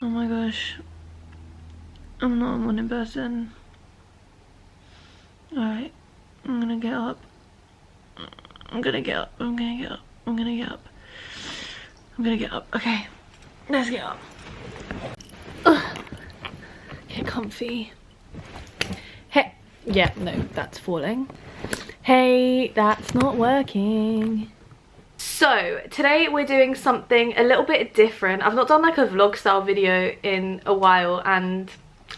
Oh my gosh. I'm not a morning person. Alright, I'm gonna get up. I'm gonna get up. I'm gonna get up. I'm gonna get up. I'm gonna get up. Okay, let's get up. Ugh. Get comfy. Hey, yeah, no, that's falling. Hey, that's not working. So today we're doing something a little bit different. I've not done like a vlog style video in a while, and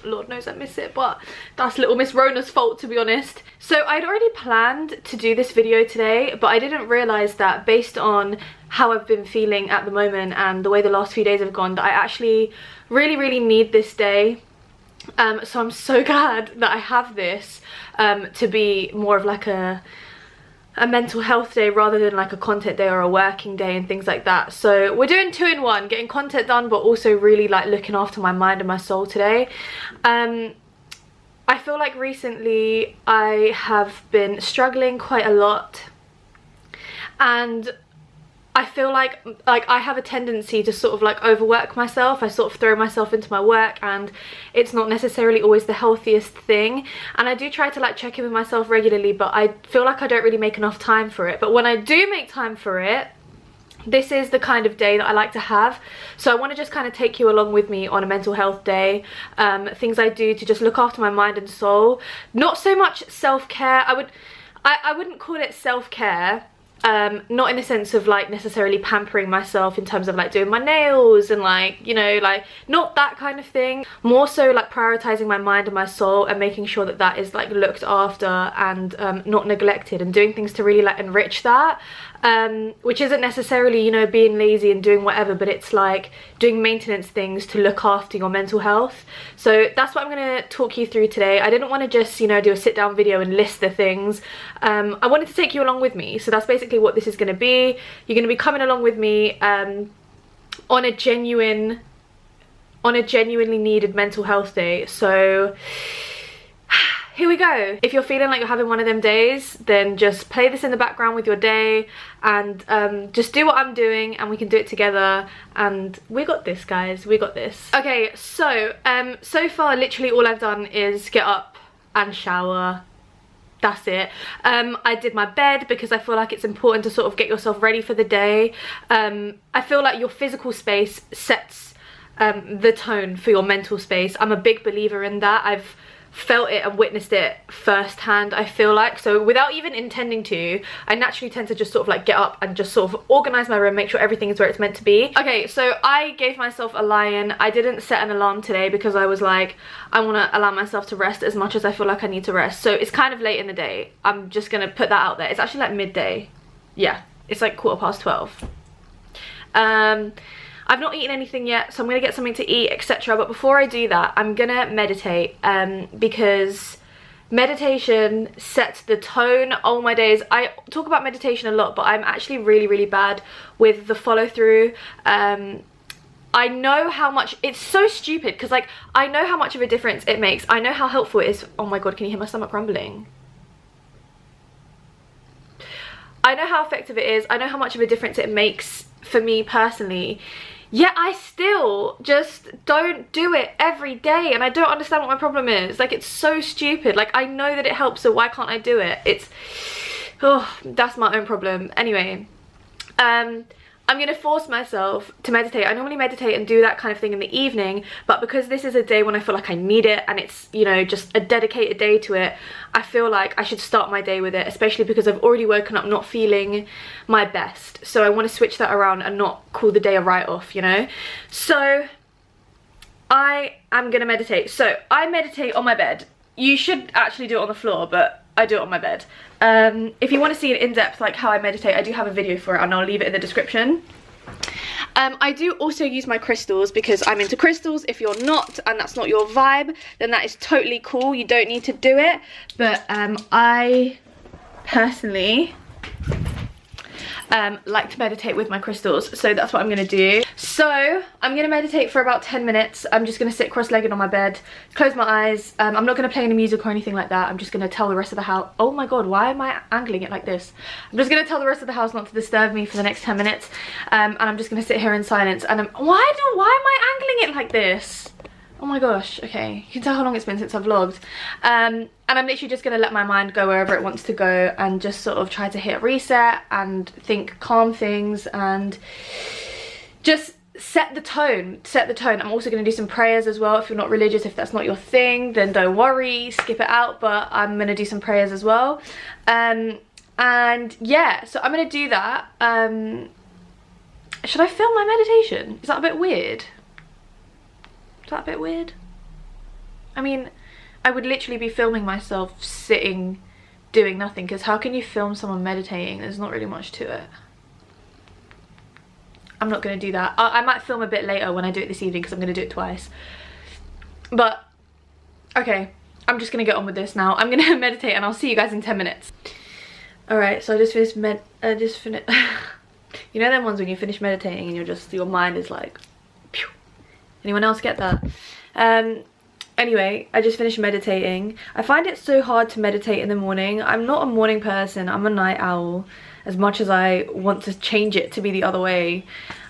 Lord knows I miss it, but that's little Miss Rona's fault, to be honest. So I'd already planned to do this video today, but I didn't realise that based on how I've been feeling at the moment and the way the last few days have gone, that I actually really need this day. So I'm so glad that I have this to be more of like a mental health day rather than like a content day or a working day and things like that. So we're doing 2 in 1, getting content done but also really like looking after my mind and my soul today. I feel like recently I have been struggling quite a lot, and I feel like I have a tendency to sort of like overwork myself. I sort of throw myself into my work, and it's not necessarily always the healthiest thing. And I do try to like check in with myself regularly, but I feel like I don't really make enough time for it. But when I do make time for it, this is the kind of day that I like to have. So I want to just kind of take you along with me on a mental health day. Things I do to just look after my mind and soul. Not so much self-care. I wouldn't call it self-care. Not in the sense of like necessarily pampering myself in terms of like doing my nails and like, you know, like not that kind of thing. More so like prioritizing my mind and my soul and making sure that that is like looked after and not neglected, and doing things to really like enrich that. Which isn't necessarily, you know, being lazy and doing whatever, but it's like doing maintenance things to look after your mental health. So that's what I'm going to talk you through today. I didn't want to just, you know, do a sit down video and list the things. I wanted to take you along with me. So that's basically what this is going to be. You're going to be coming along with me on a genuinely needed mental health day. So here we go. If you're feeling like you're having one of them days, then just play this in the background with your day and just do what I'm doing, and we can do it together. And we got this, guys. We got this. Okay, so so far literally all I've done is get up and shower. That's it. I did my bed because I feel like it's important to sort of get yourself ready for the day. I feel like your physical space sets the tone for your mental space. I'm a big believer in that. I've felt it and witnessed it firsthand, I feel like. So without even intending to, I naturally tend to just sort of like get up and just sort of organize my room, make sure everything is where it's meant to be. Okay, so I gave myself a lie-in. I didn't set an alarm today because I was like, I want to allow myself to rest as much as I feel like I need to rest. So it's kind of late in the day. I'm just gonna put that out there. It's actually like midday. Yeah, it's like 12:15. I've not eaten anything yet, so I'm gonna get something to eat, etc. But before I do that, I'm gonna meditate, because meditation sets the tone. Oh my days, I talk about meditation a lot, but I'm actually really bad with the follow through. I know how much, it's so stupid because like I know how much of a difference it makes. I know how helpful it is. Oh my god, can you hear my stomach rumbling? I know how effective it is. I know how much of a difference it makes for me personally. Yet I still just don't do it every day, and I don't understand what my problem is. Like, it's so stupid. Like, I know that it helps, so why can't I do it? It's, oh, that's my own problem. Anyway, I'm gonna force myself to meditate. I normally meditate and do that kind of thing in the evening, but because this is a day when I feel like I need it, and it's, you know, just a dedicated day to it, I feel like I should start my day with it, especially because I've already woken up not feeling my best. So I want to switch that around and not call the day a write-off, you know? So I am gonna meditate. So I meditate on my bed. You should actually do it on the floor, but I do it on my bed. If you want to see an in-depth like how I meditate, I do have a video for it, and I'll leave it in the description. I do also use my crystals because I'm into crystals. If you're not, and that's not your vibe, then that is totally cool. You don't need to do it. But I personally like to meditate with my crystals, so that's what I'm gonna do. So I'm gonna meditate for about 10 minutes. I'm just gonna sit cross-legged on my bed, close my eyes. I'm not gonna play any music or anything like that. I'm just gonna tell the rest of the house, oh my god, why am I angling it like this? I'm just gonna tell the rest of the house not to disturb me for the next 10 minutes, and I'm just gonna sit here in silence. And why am I angling it like this? Oh my gosh, okay, you can tell how long it's been since I've vlogged. And I'm literally just gonna let my mind go wherever it wants to go and just sort of try to hit reset and think calm things and just set the tone. I'm also gonna do some prayers as well. If you're not religious, if that's not your thing, then don't worry, skip it out, but I'm gonna do some prayers as well. And yeah, so I'm gonna do that. Should I film my meditation? Is that a bit weird? Is that a bit weird? I mean, I would literally be filming myself sitting doing nothing, because how can you film someone meditating? There's not really much to it. I'm not going to do that. I might film a bit later when I do it this evening, because I'm going to do it twice. But, okay, I'm just going to get on with this now. I'm going to meditate and I'll see you guys in 10 minutes. Alright, so I just finished you know them ones when you finish meditating and you're just, your mind is like, pew. Anyone else get that? Anyway, I just finished meditating. I find it so hard to meditate in the morning. I'm not a morning person, I'm a night owl. As much as I want to change it to be the other way,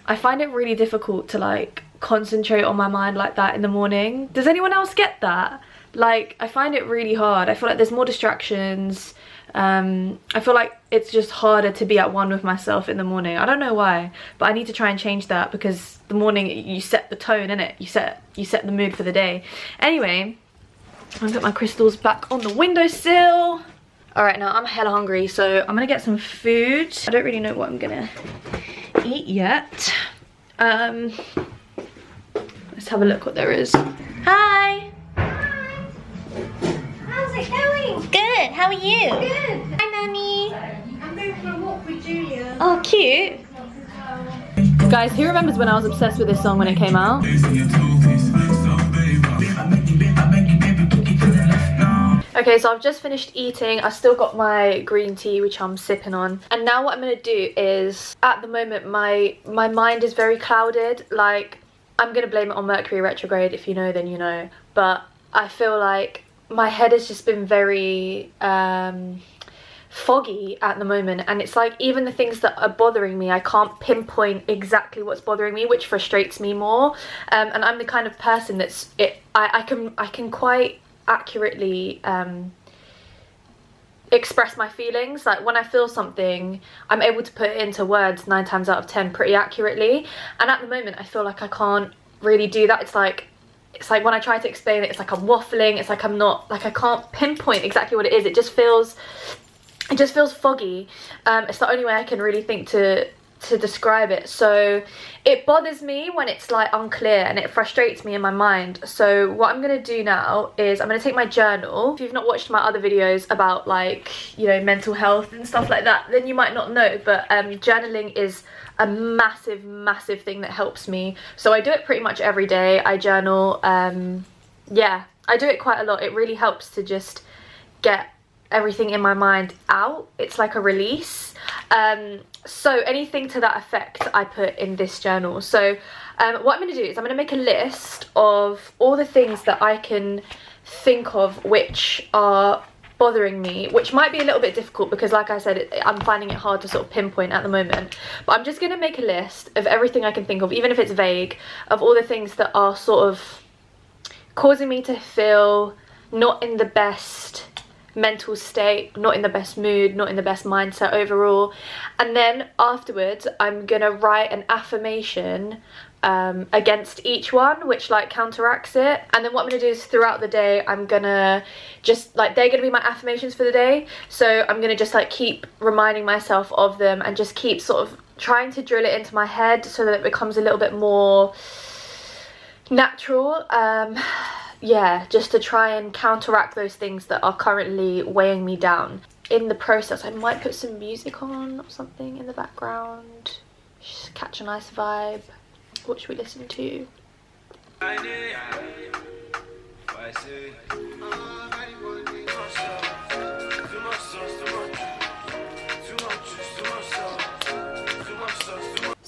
I find it really difficult to like concentrate on my mind like that in the morning. Does anyone else get that? Like, I find it really hard. I feel like there's more distractions. I feel like it's just harder to be at one with myself in the morning. I don't know why, but I need to try and change that, because the morning you set the tone, innit? You set the mood for the day. Anyway, I'm gonna put my crystals back on the windowsill. Alright, now I'm hella hungry, so I'm gonna get some food. I don't really know what I'm gonna eat yet. Let's have a look what there is. Hi! How's it going? Good, how are you? Good. Hi, Nanny. I'm going for a walk with Julia. Oh, cute. Guys, who remembers when I was obsessed with this song when it came out? Okay, so I've just finished eating. I've still got my green tea, which I'm sipping on. And now what I'm gonna do is, at the moment, my mind is very clouded. Like, I'm gonna blame it on Mercury retrograde. If you know, then you know. But I feel like my head has just been very foggy at the moment, and it's like even the things that are bothering me, I can't pinpoint exactly what's bothering me, which frustrates me more. And I'm the kind of person that's I can quite accurately express my feelings. Like, when I feel something, I'm able to put it into words 9 times out of 10 pretty accurately, and at the moment I feel like I can't really do that. It's like when I try to explain it, it's like I'm waffling. It's like I'm not, like, I can't pinpoint exactly what it is. It just feels foggy. It's the only way I can really think to describe it. So it bothers me when it's like unclear, and it frustrates me in my mind. So what I'm gonna do now is I'm gonna take my journal. If you've not watched my other videos about, like, you know, mental health and stuff like that, then you might not know, but journaling is a massive thing that helps me. So I do it pretty much every day. I journal. Yeah, I do it quite a lot. It really helps to just get everything in my mind out. It's like a release. So anything to that effect I put in this journal. So what I'm going to do is I'm going to make a list of all the things that I can think of which are bothering me, which might be a little bit difficult because, like I said, I'm finding it hard to sort of pinpoint at the moment. But I'm just going to make a list of everything I can think of, even if it's vague, of all the things that are sort of causing me to feel not in the best mental state, not in the best mood, not in the best mindset overall. And then afterwards I'm gonna write an affirmation against each one, which like counteracts it. And then what I'm gonna do is throughout the day I'm gonna just like, they're gonna be my affirmations for the day, so I'm gonna just like keep reminding myself of them and just keep sort of trying to drill it into my head so that it becomes a little bit more natural. Yeah, just to try and counteract those things that are currently weighing me down. In the process, I might put some music on or something in the background, just catch a nice vibe. What should we listen to?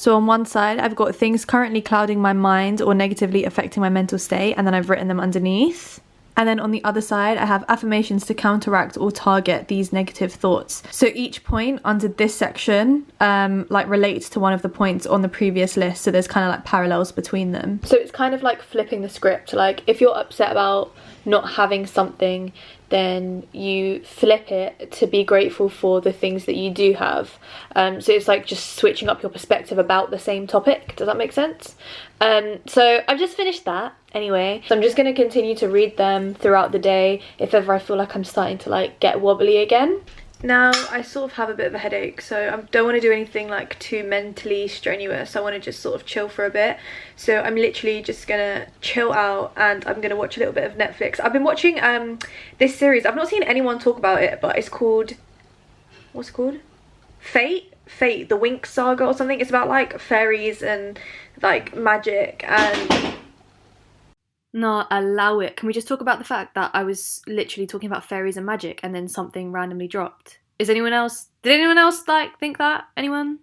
So on one side, I've got things currently clouding my mind or negatively affecting my mental state, and then I've written them underneath. And then on the other side, I have affirmations to counteract or target these negative thoughts. So each point under this section like relates to one of the points on the previous list. So there's kind of like parallels between them. So it's kind of like flipping the script. Like if you're upset about not having something, then you flip it to be grateful for the things that you do have. So it's like just switching up your perspective about the same topic. Does that make sense? So I've just finished that anyway. So I'm just going to continue to read them throughout the day if ever I feel like I'm starting to like get wobbly again. Now I sort of have a bit of a headache, so I don't want to do anything like too mentally strenuous. I want to just sort of chill for a bit. So I'm literally just gonna chill out and I'm gonna watch a little bit of Netflix. I've been watching this series. I've not seen anyone talk about it, but it's called, what's it called? Fate, the Winx Saga or something. It's about like fairies and like magic and... No, allow it. Can we just talk about the fact that I was literally talking about fairies and magic and then something randomly dropped? Did anyone else like think that? Anyone?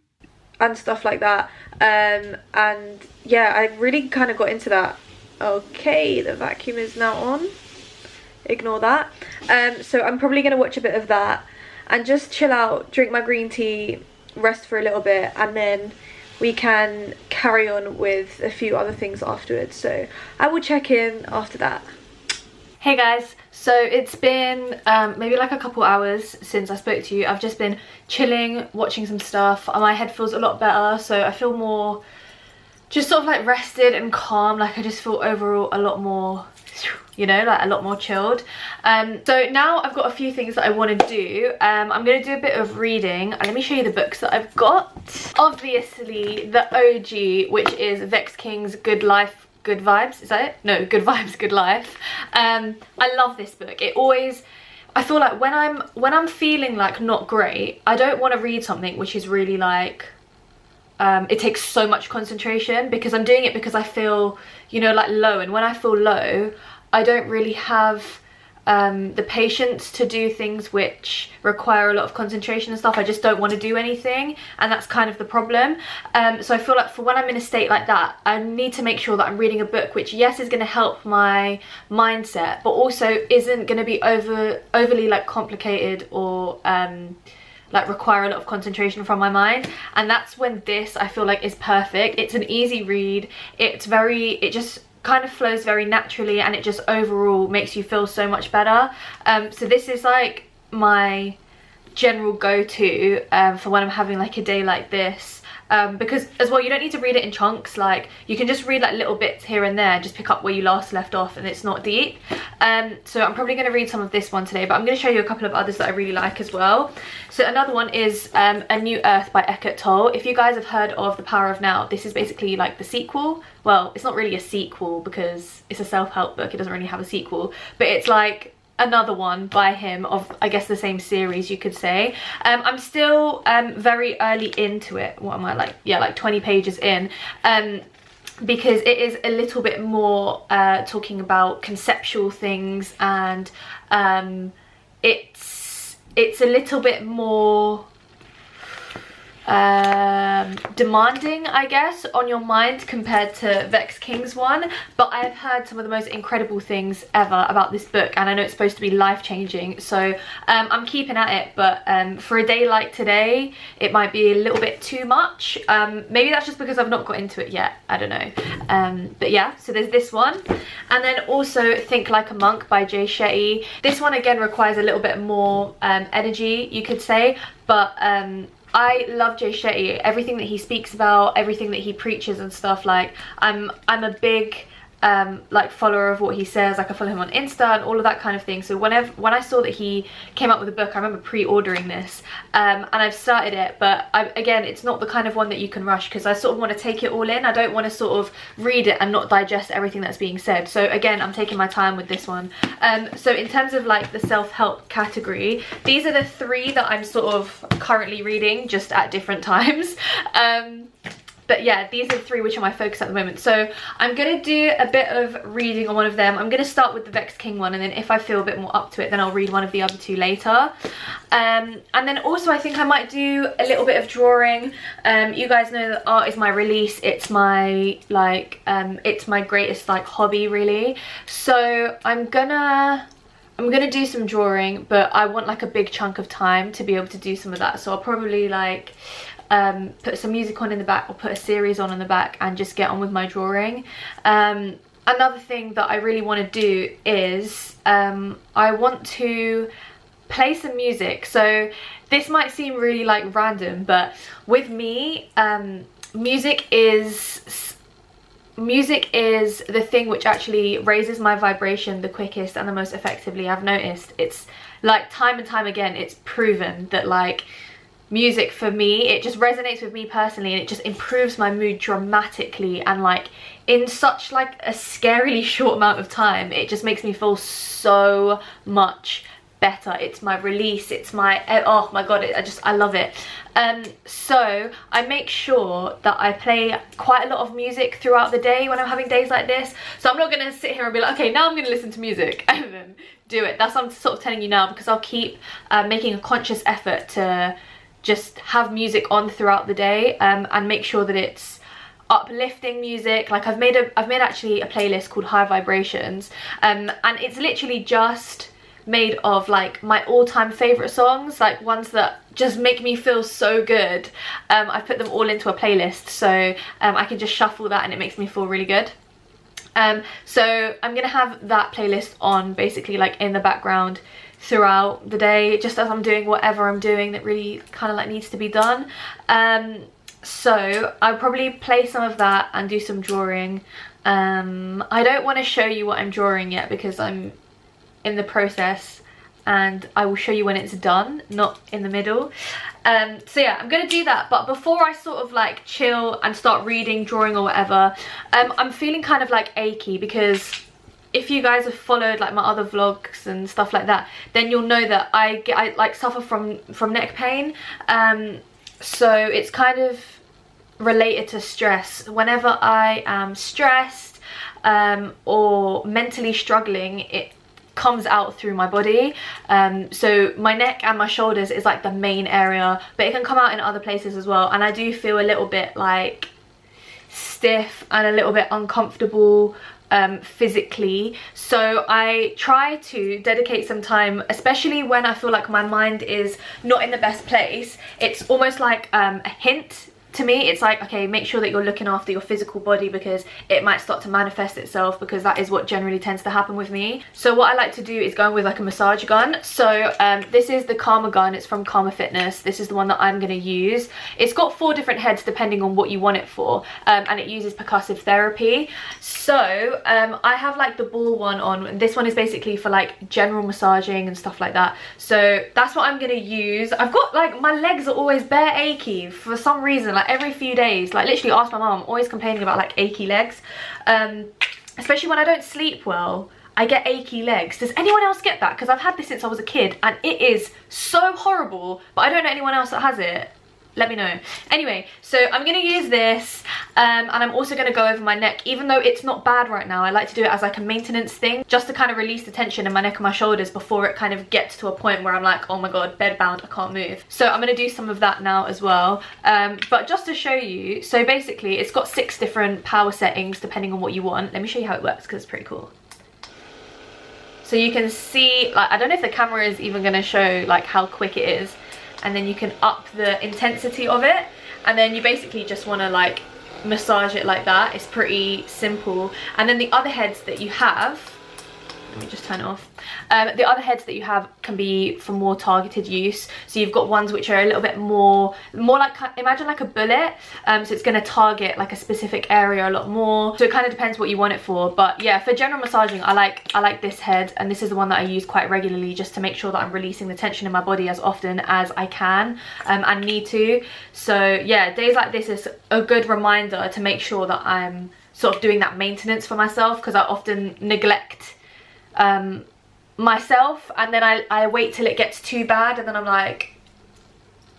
And stuff like that. And yeah, I really kind of got into that. Okay, the vacuum is now on. Ignore that. So I'm probably going to watch a bit of that and just chill out, drink my green tea, rest for a little bit, and then we can carry on with a few other things afterwards. So I will check in after that. Hey guys, so it's been maybe like a couple hours since I spoke to you. I've just been chilling, watching some stuff. My head feels a lot better, so I feel more just sort of like rested and calm. Like I just feel overall a lot more, you know, like a lot more chilled. So now I've got a few things that I want to do. I'm going to do a bit of reading. Let me show you the books that I've got. Obviously the OG, which is Vex King's Good Life, Good Vibes. Is that it? No, Good Vibes, Good Life. I love this book. It always, I feel like when I'm feeling like not great, I don't want to read something which is really like it takes so much concentration, because I'm doing it because I feel, you know, like low. And when I feel low, I don't really have the patience to do things which require a lot of concentration and stuff. I just don't want to do anything, and that's kind of the problem. So I feel like for when I'm in a state like that, I need to make sure that I'm reading a book which, yes, is going to help my mindset, but also isn't going to be overly like complicated or like require a lot of concentration from my mind. And that's when this, I feel like, is perfect. It's an easy read. It just kind of flows very naturally, and it just overall makes you feel so much better. So this is like my general go-to for when I'm having like a day like this. Because as well, you don't need to read it in chunks. Like you can just read like little bits here and there, just pick up where you last left off, and it's not deep. So I'm probably going to read some of this one today, but I'm going to show you a couple of others that I really like as well. So another one is A New Earth by Eckhart Tolle. If you guys have heard of The Power of Now, this is basically like the sequel. Well, it's not really a sequel because it's a self-help book. It doesn't really have a sequel, but it's like another one by him of, I guess, the same series, you could say. I'm still very early into it. What am I, like, yeah, like 20 pages in, because it is a little bit more talking about conceptual things, and it's a little bit more demanding, I guess, on your mind compared to Vex King's one. But I've heard some of the most incredible things ever about this book, and I know it's supposed to be life-changing, so I'm keeping at it. But for a day like today, it might be a little bit too much. Maybe that's just because I've not got into it yet, I don't know. But yeah, so there's this one, and then also Think Like a Monk by Jay Shetty. This one again requires a little bit more energy, you could say, but I love Jay Shetty. Everything that he speaks about, everything that he preaches and stuff, like I'm a big like follower of what he says. Like I follow him on Insta and all of that kind of thing. So when I saw that he came out with a book, I remember pre-ordering this, and I've started it, but again, it's not the kind of one that you can rush, because I sort of want to take it all in. I don't want to sort of read it and not digest everything that's being said. So again, I'm taking my time with this one. So in terms of like the self-help category, these are the three that I'm sort of currently reading, just at different times. But yeah, these are the 3 which are my focus at the moment. So I'm gonna do a bit of reading on one of them. I'm gonna start with the Vex King one, and then if I feel a bit more up to it, then I'll read one of the other 2 later. And then also I think I might do a little bit of drawing. You guys know that art is my release. It's my it's my greatest like hobby really. So I'm gonna do some drawing, but I want like a big chunk of time to be able to do some of that. So I'll probably like put some music on in the back, or put a series on in the back, and just get on with my drawing. Another thing that I really want to do is I want to play some music. So this might seem really like random, but with me, music is the thing which actually raises my vibration the quickest and the most effectively. I've noticed it's like time and time again, it's proven that like music for me, it just resonates with me personally, and it just improves my mood dramatically, and like in such like a scarily short amount of time, it just makes me feel so much better. It's my release, it's my, oh my god, I love it. So I make sure that I play quite a lot of music throughout the day when I'm having days like this. So I'm not gonna sit here and be like, okay, now I'm gonna listen to music and then do it. That's what I'm sort of telling you now, because I'll keep making a conscious effort to just have music on throughout the day, and make sure that it's uplifting music. Like I've made actually a playlist called High Vibrations, and it's literally just made of like my all-time favorite songs, like ones that just make me feel so good. I've put them all into a playlist, so I can just shuffle that and it makes me feel really good. So I'm gonna have that playlist on basically like in the background throughout the day, just as I'm doing whatever I'm doing that really kind of like needs to be done. So I'll probably play some of that and do some drawing. I don't want to show you what I'm drawing yet because I'm in the process, and I will show you when it's done, not in the middle. So yeah, I'm gonna do that, but before I sort of like chill and start reading, drawing or whatever, I'm feeling kind of like achy, because if you guys have followed like my other vlogs and stuff like that, then you'll know that I like suffer from neck pain. So it's kind of related to stress. Whenever I am stressed or mentally struggling, it comes out through my body. So my neck and my shoulders is like the main area, but it can come out in other places as well, and I do feel a little bit like stiff and a little bit uncomfortable physically. So I try to dedicate some time, especially when I feel like my mind is not in the best place. It's almost like a hint to me. It's like, okay, make sure that you're looking after your physical body, because it might start to manifest itself, because that is what generally tends to happen with me. So what I like to do is go in with like a massage gun. So this is the Karma gun. It's from Karma Fitness. This is the one that I'm going to use. It's got 4 different heads depending on what you want it for, and it uses percussive therapy. So I have like the ball one on. This one is basically for like general massaging and stuff like that. So that's what I'm going to use. I've got like, my legs are always bare achy for some reason, like every few days. Like literally ask my mum, I'm always complaining about like achy legs, especially when I don't sleep well. I get achy legs. Does anyone else get that? Because I've had this since I was a kid and it is so horrible, but I don't know anyone else that has it. Let me know. Anyway, so I'm gonna use this, and I'm also gonna go over my neck. Even though it's not bad right now, I like to do it as like a maintenance thing, just to kind of release the tension in my neck and my shoulders before it kind of gets to a point where I'm like, oh my god, bedbound, I can't move. So I'm gonna do some of that now as well. But just to show you, so basically it's got 6 different power settings depending on what you want. Let me show you how it works, because it's pretty cool. So you can see, like, I don't know if the camera is even gonna show like how quick it is. And then you can up the intensity of it, and then you basically just want to like massage it like that. It's pretty simple. And then the other heads that you have, let me just turn it off. The other heads that you have can be for more targeted use. So you've got ones which are a little bit more like, imagine like a bullet. So it's going to target like a specific area a lot more. So it kind of depends what you want it for. But yeah, for general massaging, I like this head, and this is the one that I use quite regularly, just to make sure that I'm releasing the tension in my body as often as I can and need to. So yeah, days like this is a good reminder to make sure that I'm sort of doing that maintenance for myself, because I often neglect myself, and then I wait till it gets too bad, and then I'm like,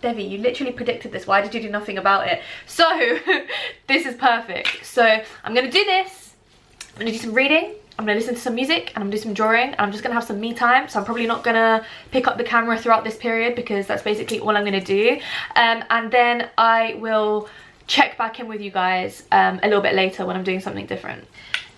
Devi, you literally predicted this. Why did you do nothing about it? So this is perfect. So I'm gonna do this. I'm gonna do some reading. I'm gonna listen to some music, and I'm gonna do some drawing, and I'm just gonna have some me time. So I'm probably not gonna pick up the camera throughout this period because that's basically all I'm gonna do. And then I will check back in with you guys a little bit later when I'm doing something different.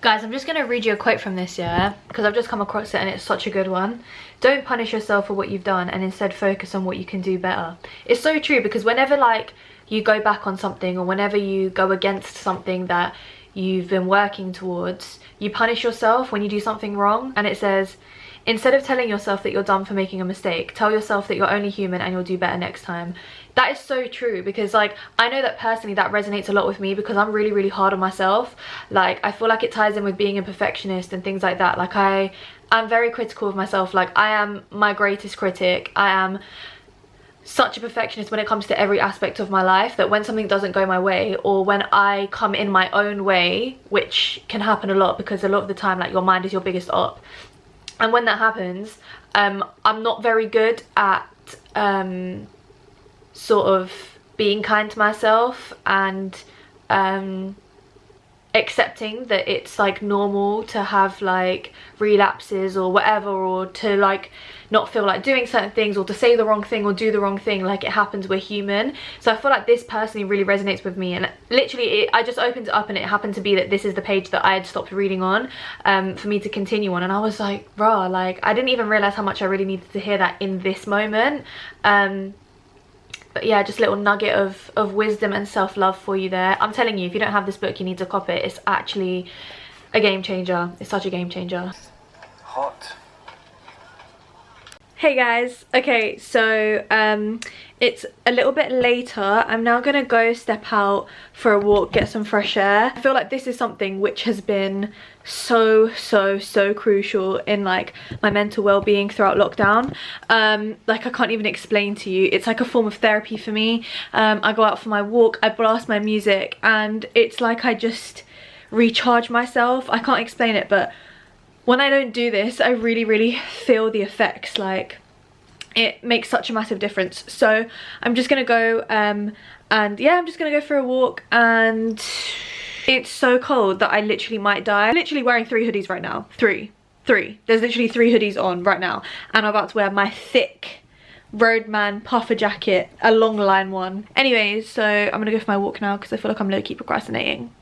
Guys, I'm just going to read you a quote from this, yeah? Because I've just come across it and it's such a good one. Don't punish yourself for what you've done and instead focus on what you can do better. It's so true, because whenever like you go back on something, or whenever you go against something that you've been working towards, you punish yourself when you do something wrong. And it says, instead of telling yourself that you're done for making a mistake, tell yourself that you're only human and you'll do better next time. That is so true, because like I know that personally that resonates a lot with me, because I'm really hard on myself. Like I feel like it ties in with being a perfectionist and things like that. Like I'm very critical of myself. Like I am my greatest critic. I am such a perfectionist when it comes to every aspect of my life, that when something doesn't go my way, or when I come in my own way, which can happen a lot because a lot of the time like your mind is your biggest op, and when that happens, I'm not very good at sort of being kind to myself and accepting that it's like normal to have like relapses or whatever, or to like not feel like doing certain things, or to say the wrong thing or do the wrong thing. Like it happens, we're human. So I feel like this personally really resonates with me, and literally I just opened it up and it happened to be that this is the page that I had stopped reading on for me to continue on, and I was like, rah, like I didn't even realize how much I really needed to hear that in this moment. But yeah, just a little nugget of wisdom and self-love for you there. I'm telling you, if you don't have this book, you need to cop it. It's actually a game changer. It's such a game changer. Hot. Hey guys, okay, so it's a little bit later. I'm now gonna go step out for a walk, get some fresh air. I feel like this is something which has been so crucial in like my mental well-being throughout lockdown. Like I can't even explain to you. It's like a form of therapy for me. I go out for my walk, I blast my music, and it's like I just recharge myself. I can't explain it, but when I don't do this, I really feel the effects. Like it makes such a massive difference. So I'm just gonna go and yeah, I'm just gonna go for a walk, and it's so cold that I literally might die. I'm literally wearing 3 hoodies right now. Three. There's literally 3 hoodies on right now, and I'm about to wear my thick Roadman puffer jacket, a long line one. Anyways, so I'm gonna go for my walk now because I feel like I'm low-key procrastinating.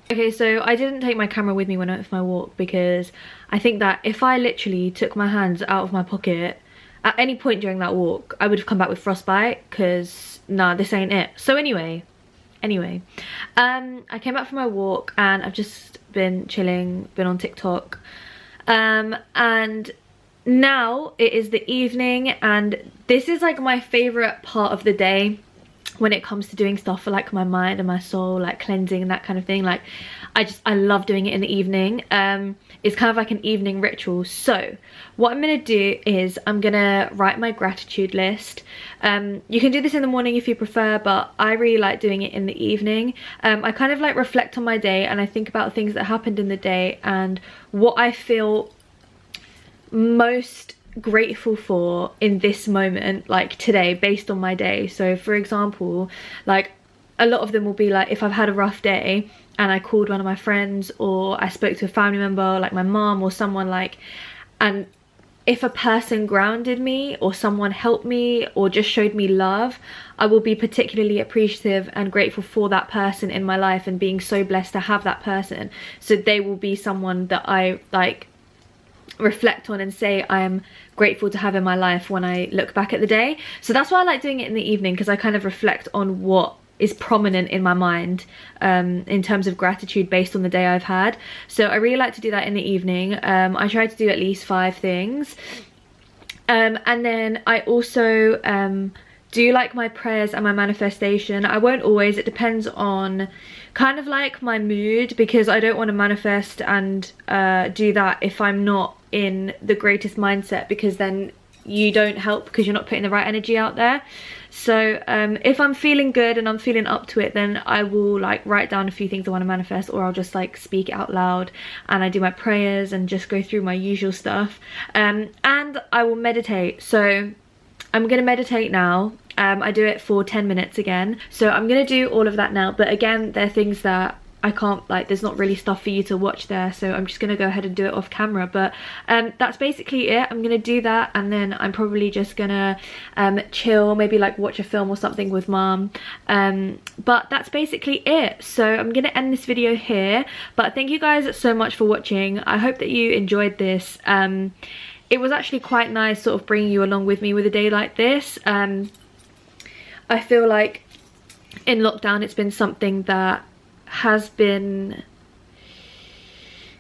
Okay, so I didn't take my camera with me when I went for my walk, because I think that if I literally took my hands out of my pocket at any point during that walk, I would have come back with frostbite, because nah, this ain't it. So anyway, I came back from my walk and I've just been chilling, been on TikTok, and now it is the evening, and this is like my favorite part of the day when it comes to doing stuff for like my mind and my soul, like cleansing and that kind of thing. Like I love doing it in the evening. It's kind of like an evening ritual. So what I'm gonna do is I'm gonna write my gratitude list. You can do this in the morning if you prefer, but I really like doing it in the evening. I kind of like reflect on my day, and I think about things that happened in the day and what I feel most grateful for in this moment, like today, based on my day. So for example, like a lot of them will be like if I've had a rough day and I called one of my friends, or I spoke to a family member like my mom or someone, like, and if a person grounded me or someone helped me or just showed me love, I will be particularly appreciative and grateful for that person in my life, and being so blessed to have that person. So they will be someone that I like reflect on and say I'm grateful to have in my life when I look back at the day. So that's why I like doing it in the evening, because I kind of reflect on what is prominent in my mind in terms of gratitude based on the day I've had. So I really like to do that in the evening. I try to do at least 5 things, and then I also do like my prayers and my manifestation. I won't always, it depends on kind of like my mood, because I don't want to manifest and do that if I'm not in the greatest mindset, because then you don't help, because you're not putting the right energy out there. So if I'm feeling good and I'm feeling up to it, then I will like write down a few things I want to manifest, or I'll just like speak it out loud, and I do my prayers and just go through my usual stuff, and I will meditate. So I'm gonna meditate now. I do it for 10 minutes again. So I'm gonna do all of that now, but again, there are things that I can't, like, there's not really stuff for you to watch there, so I'm just gonna go ahead and do it off camera. But that's basically it. I'm gonna do that, and then I'm probably just gonna chill, maybe like watch a film or something with mom. But that's basically it. So I'm gonna end this video here, but thank you guys so much for watching. I hope that you enjoyed this. It was actually quite nice sort of bringing you along with me with a day like this. I feel like in lockdown it's been something that has been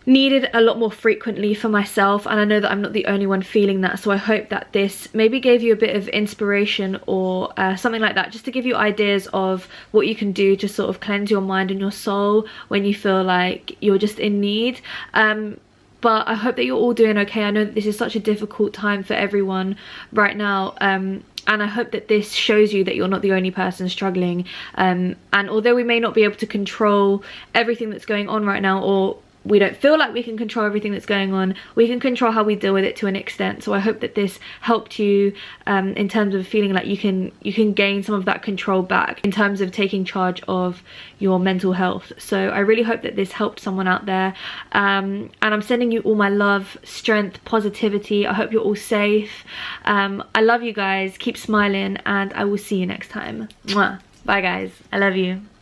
needed a lot more frequently for myself, and I know that I'm not the only one feeling that, so I hope that this maybe gave you a bit of inspiration or something like that, just to give you ideas of what you can do to sort of cleanse your mind and your soul when you feel like you're just in need. But I hope that you're all doing okay. I know that this is such a difficult time for everyone right now, and I hope that this shows you that you're not the only person struggling. And although we may not be able to control everything that's going on right now, or we don't feel like we can control everything that's going on, we can control how we deal with it to an extent. So I hope that this helped you in terms of feeling like you can gain some of that control back in terms of taking charge of your mental health. So I really hope that this helped someone out there, and I'm sending you all my love, strength, positivity. I hope you're all safe. I love you guys, keep smiling, and I will see you next time. Mwah. Bye guys, I love you.